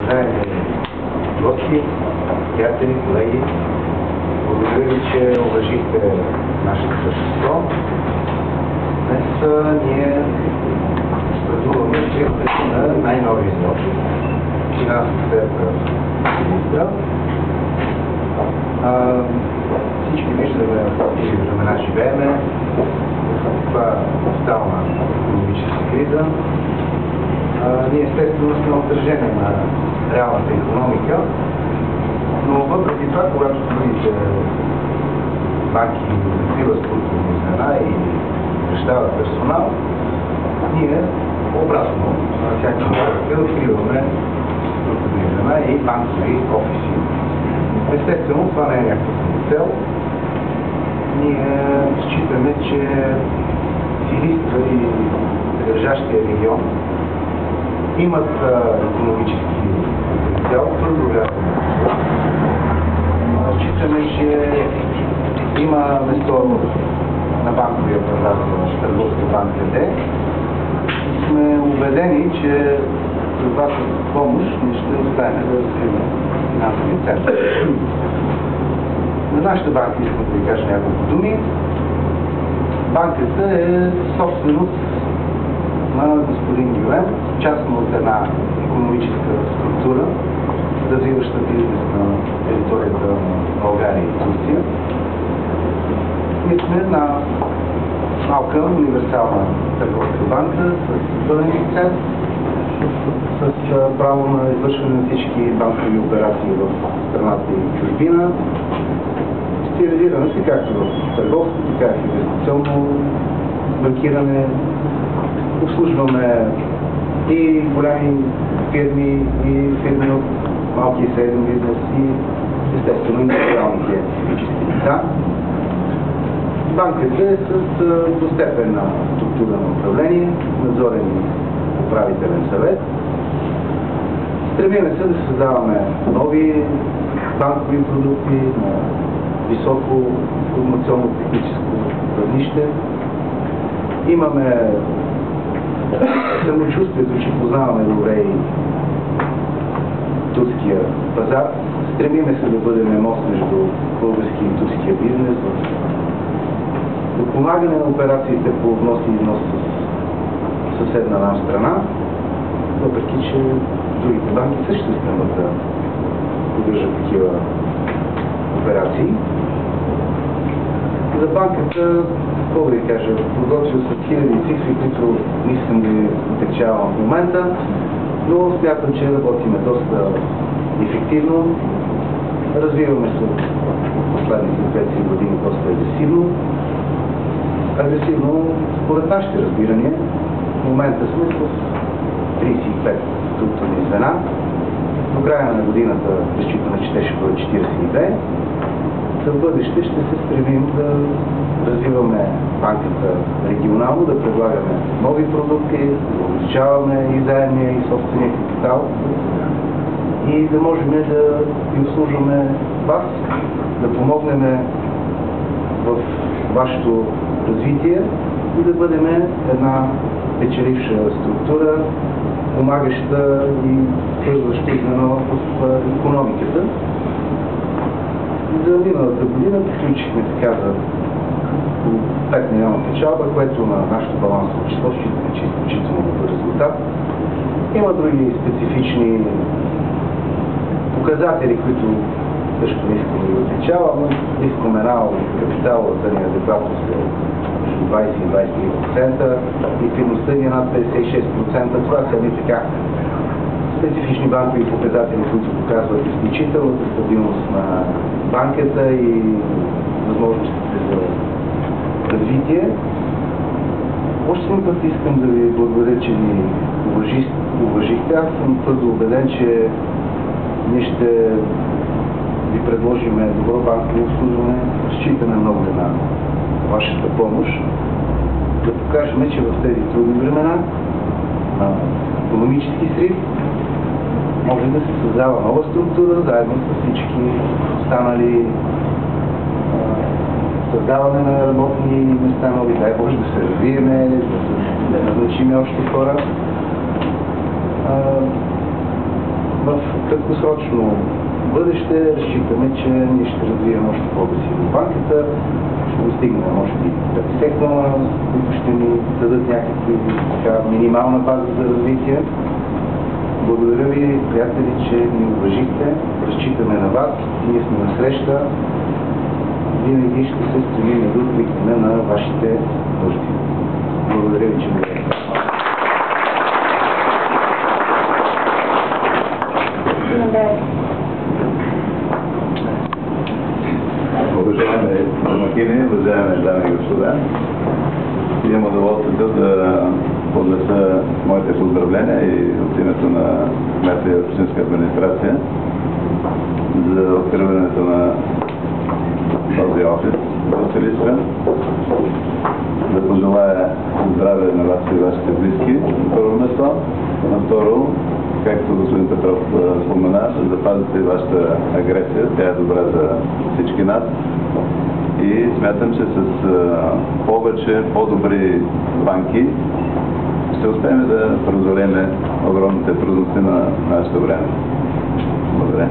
Уважаеми гости, приятели, колеги, благодаря ви, че уважихте нашето същество. Днес ние празнуваме откриването на най-новия издок, финансовата церква Силистра. Всички виждаме в какви времена живееме, в каква тотална икономическа криза. Ние естествено сме отражение на реалната икономика, но въпреки това, когато другите банки закриват структурни звена и кръщават персонал, ние обратно на всяка банка откриваме структурни звена и банкови офиси. Естествено, това не е някаква цел. Ние считаме, че Силистра и прилежащия регион имат икономически потенциал, твърдо вярваме. Считаме, че има место на банковия пазар в Търговска банка Д. И сме убедени, че с вашата помощ ние ще успеем да развиваме финансови център. На нашата банка искам да ви кажа няколко думи. Банката е собственост на господин Гюлен, частно от една икономическа структура, развиваща бизнес на територията на България и Турция. Ние сме една малка универсална търговска банка с пълен лиценз, с право на извършване на всички банкови операции в страната и чужбина. Специализираме се както в търговско, така и в инвестиционно банкиране. Обслужваме и голями фирми, и фирми от малки и среден бизнес, и естествено индустриалните физически лица. Банката е с двустепенна структура на управление, надзорен и управителен съвет. Стремиме се да създаваме нови банкови продукти на високо информационно-техническо равнище. Имаме самочувствието, че познаваме добре и турския пазар. Стремиме се да бъдем мост между българския и турския бизнес в подпомагане на операциите по внос и износ с съседна нам страна, въпреки че другите банки също стремат да поддържат такива операции. За банката, какво да ви кажа, подготвил са хиляди цифри, които не искам да ви отекчавам в момента, но смятам, че работиме доста ефективно. Развиваме се в последните 5-3 години доста агресивно. Агресивно според нашите разбирания. В момента сме с 35 структурни звена. До края на годината разчитаме, че те ще бъдат 42. За бъдеще ще се стремим да развиваме банката регионално, да предлагаме нови продукти, да увеличаваме и заемния, и собствения капитал и да можем да ви обслужваме вас, да помогнем в вашето развитие и да бъдем една печеливша структура, помагаща и свързваща звено в икономиката. За миналата година приключихме така за 5 милиона печалба, което на нашето балансово число считаме, че е изключително добър резултат. Има други специфични показатели, които също не искам да ги отличавам, но бих споменал капиталовата ни адекватност е между 20 и 23%, ликвидността ни е над 56%. Това са така специфични банкови показатели, които показват изключителната стабилност на банката и възможностите за развитие. Още един път искам да ви благодаря, че ни уважихте. Аз съм твърдо убеден, че ние ще ви предложим добро банково обслужване. Разчитаме много на вашата помощ. Да покажем, че в тези трудни времена на икономически срив може да се създава нова структура, заедно с всички останали създаване на работни места, нови, дай Боже да се развиеме, да назначим още хора. в краткосрочно бъдеще разчитаме, че ние ще развием още по-агресивно банката, ще достигнем може би 50 клона, които ще ни дадат някакви минимална база за развитие. Благодаря ви, приятели, че ни уважихте, разчитаме на вас, ние сме на среща, винаги ще се стремим да откликнем на вашите нужди. Благодаря ви, че ме гледате. Уважаеми домакини, уважаеми дами и господа, имам удоволствието да поднеса моите поздравления и от името на кмета и общинска администрация за откриването на този офис в Силистра. Да пожелая здраве на вас и вашите близки на първо место. На второ, както господин Петров спомена, да запазите вашата агресия, тя е добра за всички нас. И смятам, че с повече, по-добри банки ще успеем да преодолеем огромните трудности на нашето време. Благодаря.